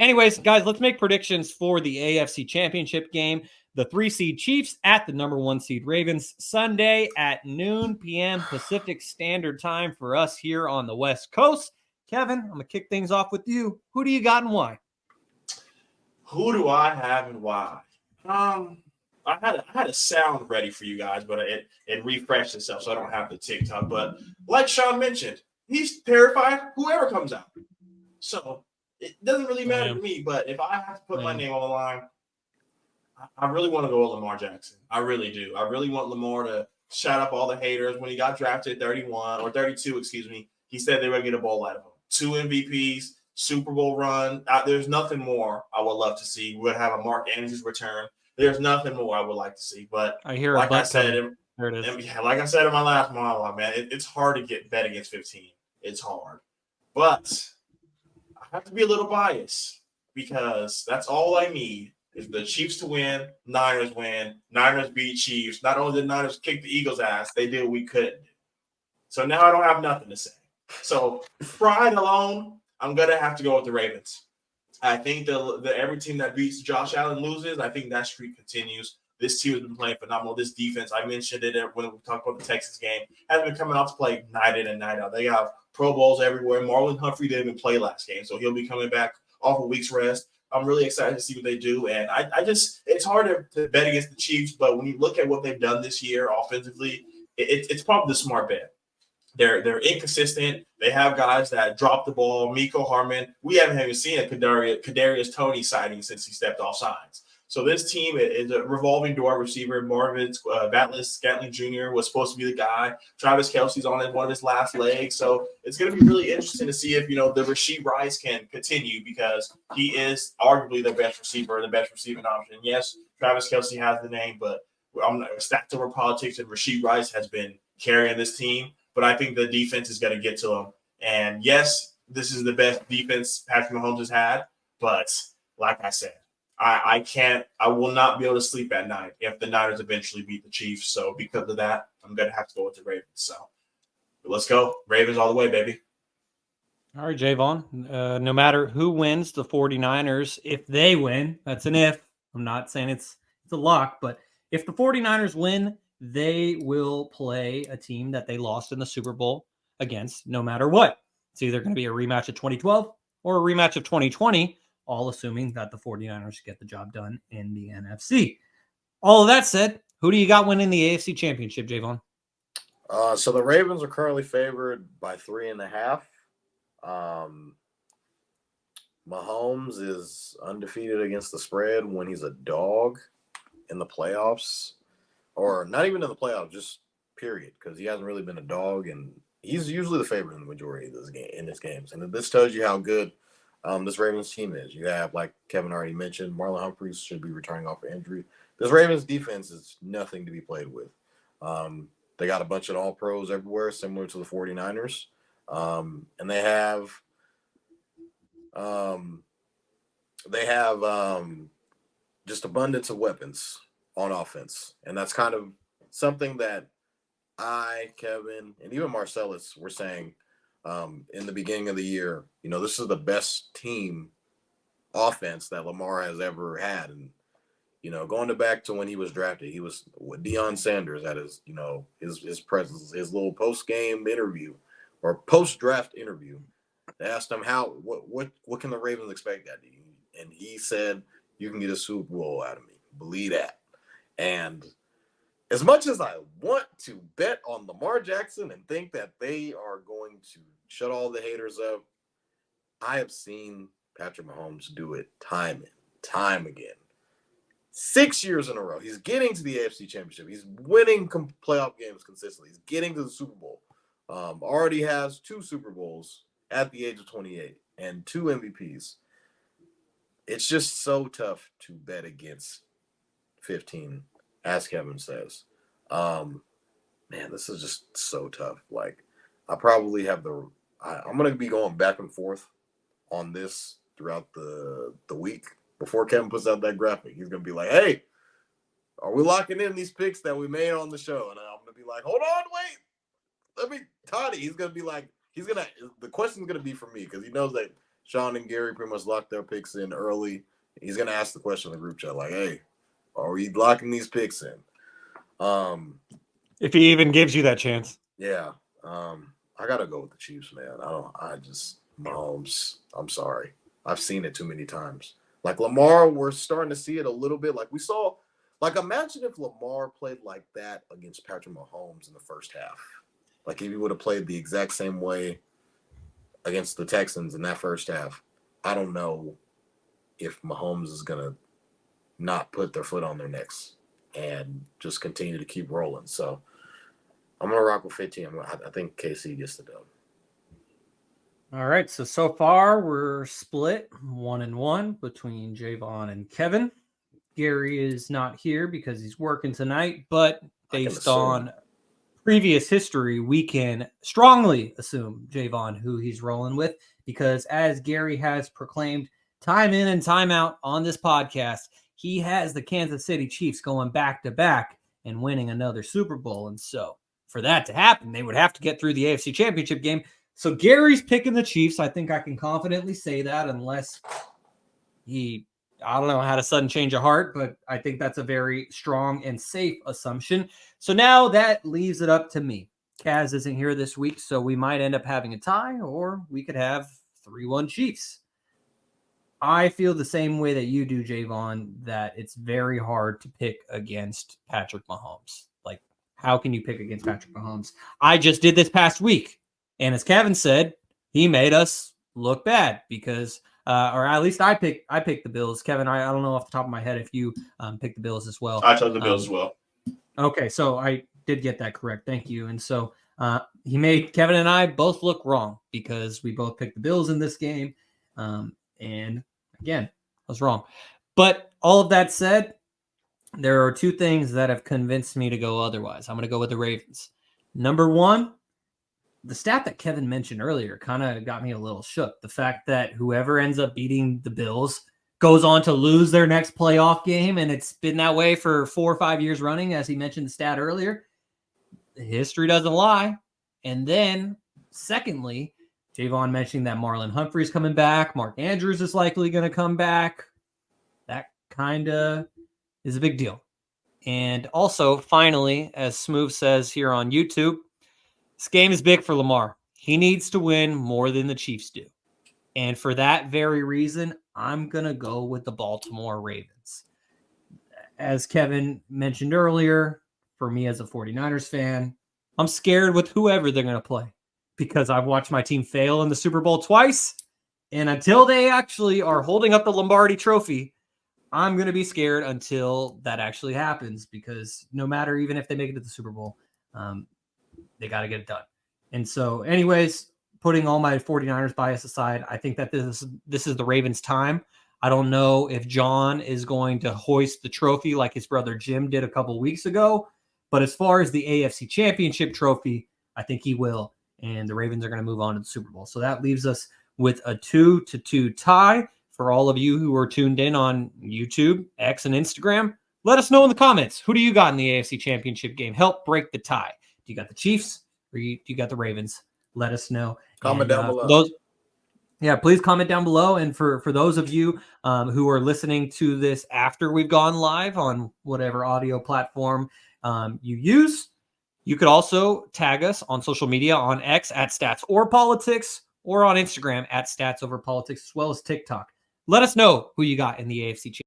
Anyways, guys, let's make predictions for the AFC Championship game. The 3-seed Chiefs at the number 1-seed Ravens, Sunday at noon p.m. Pacific Standard Time for us here on the West Coast. Kevin, I'm going to kick things off with you. Who do you got and why? Who do I have and why? I had a sound ready for you guys, but it refreshed itself, so I don't have the TikTok. But like Shaun mentioned, he's terrified whoever comes out. So it doesn't really matter to me. But if I have to put my name on the line, I really want to go with Lamar Jackson. I really do. I really want Lamar to shut up all the haters. When he got drafted 31 or 32, excuse me, he said they were going to get a bowl out of him. 2 MVPs, Super Bowl run. There's nothing more I would love to see. We'll have a Mark Andrews return. There's nothing more I would like to see. But I hear like I said, there it is. Like I said in my last monologue, man, it's hard to get bet against 15. It's hard. But I have to be a little biased because that's all I need. Is the Chiefs to win, Niners win, Niners beat Chiefs. Not only did Niners kick the Eagles' ass, they did what we couldn't do. So now I don't have nothing to say. So pride alone, I'm going to have to go with the Ravens. I think the every team that beats Josh Allen loses. I think that streak continues. This team has been playing phenomenal. This defense, I mentioned it when we talked about the Texas game, has been coming out to play night in and night out. They have Pro Bowls everywhere. Marlon Humphrey didn't even play last game, so he'll be coming back off a week's rest. I'm really excited to see what they do. And I just – it's hard to bet against the Chiefs, but when you look at what they've done this year offensively, it's probably the smart bet. They're inconsistent. They have guys that drop the ball. Miko Harmon. We haven't even seen a Kadarius Toney sighting since he stepped off sides. So this team is a revolving door receiver. Marvin Scantling Jr. was supposed to be the guy. Travis Kelce's on one of his last legs. So it's going to be really interesting to see if, the Rashee Rice can continue because he is arguably the best receiver, the best receiving option. Yes, Travis Kelce has the name, but I'm not stacked over politics, and Rashee Rice has been carrying this team. But I think the defense is going to get to him. And yes, this is the best defense Patrick Mahomes has had. But like I said, I will not be able to sleep at night if the Niners eventually beat the Chiefs. So because of that, I'm going to have to go with the Ravens. So let's go. Ravens all the way, baby. All right, Jaevon. No matter who wins the 49ers, if they win, that's an if. I'm not saying it's a lock, but if the 49ers win, they will play a team that they lost in the Super Bowl against no matter what. It's either going to be a rematch of 2012 or a rematch of 2020, all assuming that the 49ers get the job done in the NFC. All of that said, who do you got winning the AFC Championship, Jaevon? So the Ravens are currently favored by 3.5. Mahomes is undefeated against the spread when he's a dog in the playoffs. Or not even in the playoffs, just period, because he hasn't really been a dog, and he's usually the favorite in the majority of his games. And this tells you how good this Ravens team is. You have, like Kevin already mentioned, Marlon Humphreys should be returning off an injury. This Ravens defense is nothing to be played with. They got a bunch of all-pros everywhere, similar to the 49ers. And they have just abundance of weapons on offense. And that's kind of something that I, Kevin, and even Marcellus were saying in the beginning of the year. This is the best team offense that Lamar has ever had. And, going back to when he was drafted, he was with Deion Sanders at his, his presence, his little post-game interview or post-draft interview. They asked him what can the Ravens expect out of you? And he said, you can get a Super Bowl out of me. Believe that. And as much as I want to bet on Lamar Jackson and think that they are going to shut all the haters up, I have seen Patrick Mahomes do it time and time again. 6 years in a row. He's getting to the AFC Championship. He's winning playoff games consistently. He's getting to the Super Bowl. Already has 2 Super Bowls at the age of 28 and 2 MVPs. It's just so tough to bet against 15, as Kevin says. Man, this is just so tough. Like, I probably have I'm going to be going back and forth on this throughout the week before Kevin puts out that graphic. He's going to be like, hey, are we locking in these picks that we made on the show? And I'm going to be like, hold on, wait. Toddy, he's going to be like, the question's going to be for me because he knows that Shaun and Garry pretty much locked their picks in early. He's gonna ask the question in the group chat, like, "Hey, are we locking these picks in?" If he even gives you that chance. Yeah. I gotta go with the Chiefs, man. Mahomes. I'm sorry. I've seen it too many times. Like Lamar, we're starting to see it a little bit. Like we saw, like imagine if Lamar played like that against Patrick Mahomes in the first half. Like if he would have played the exact same way against the Texans in that first half, I don't know if Mahomes is gonna not put their foot on their necks and just continue to keep rolling. So I'm gonna rock with 15. I think KC gets the dub. All right. So far we're split 1-1 between Jaevon and Kevin. Garry is not here because he's working tonight, but based on previous history, we can strongly assume Jaevon who he's rolling with, because as Garry has proclaimed time in and time out on this podcast, he has the Kansas City Chiefs going back to back and winning another Super Bowl. And so for that to happen, they would have to get through the AFC Championship game. So Garry's picking the Chiefs. I think I can confidently say that, unless I don't know, had a sudden change of heart, but I think that's a very strong and safe assumption. So now that leaves it up to me. Kaz isn't here this week, so we might end up having a tie, or we could have 3-1 Chiefs. I feel the same way that you do, Jaevon, that it's very hard to pick against Patrick Mahomes. Like, how can you pick against Patrick Mahomes? I just did this past week, and as Kevin said, he made us look bad because or at least I picked the Bills. Kevin, I don't know off the top of my head if you picked the Bills as well. I chose the Bills as well. Okay, so I did get that correct. Thank you. And so he made Kevin and I both look wrong because we both picked the Bills in this game. And again, I was wrong. But all of that said, there are two things that have convinced me to go otherwise. I'm going to go with the Ravens. Number one, the stat that Kevin mentioned earlier kind of got me a little shook. The fact that whoever ends up beating the Bills goes on to lose their next playoff game, and it's been that way for 4 or 5 years running, as he mentioned the stat earlier. History doesn't lie. And then, secondly, Jaevon mentioning that Marlon Humphrey's coming back. Mark Andrews is likely going to come back. That kind of is a big deal. And also, finally, as Smooth says here on YouTube, this game is big for Lamar. He needs to win more than the Chiefs do. And for that very reason, I'm going to go with the Baltimore Ravens. As Kevin mentioned earlier, for me as a 49ers fan, I'm scared with whoever they're going to play because I've watched my team fail in the Super Bowl twice. And until they actually are holding up the Lombardi trophy, I'm going to be scared until that actually happens, because no matter, even if they make it to the Super Bowl, they got to get it done. And so anyways, putting all my 49ers bias aside, I think that this is the Ravens' time. I don't know if John is going to hoist the trophy like his brother Jim did a couple weeks ago, but as far as the AFC Championship trophy, I think he will, and the Ravens are going to move on to the Super Bowl. So that leaves us with a 2-2 tie. For all of you who are tuned in on YouTube, X, and Instagram, let us know in the comments. Who do you got in the AFC Championship game? Help break the tie. Do you got the Chiefs or do you got the Ravens? Let us know. Comment down below. Please comment down below. And for those of you who are listening to this after we've gone live on whatever audio platform you use, you could also tag us on social media on X at Stats or Politics, or on Instagram at Stats Over Politics, as well as TikTok. Let us know who you got in the AFC Championship.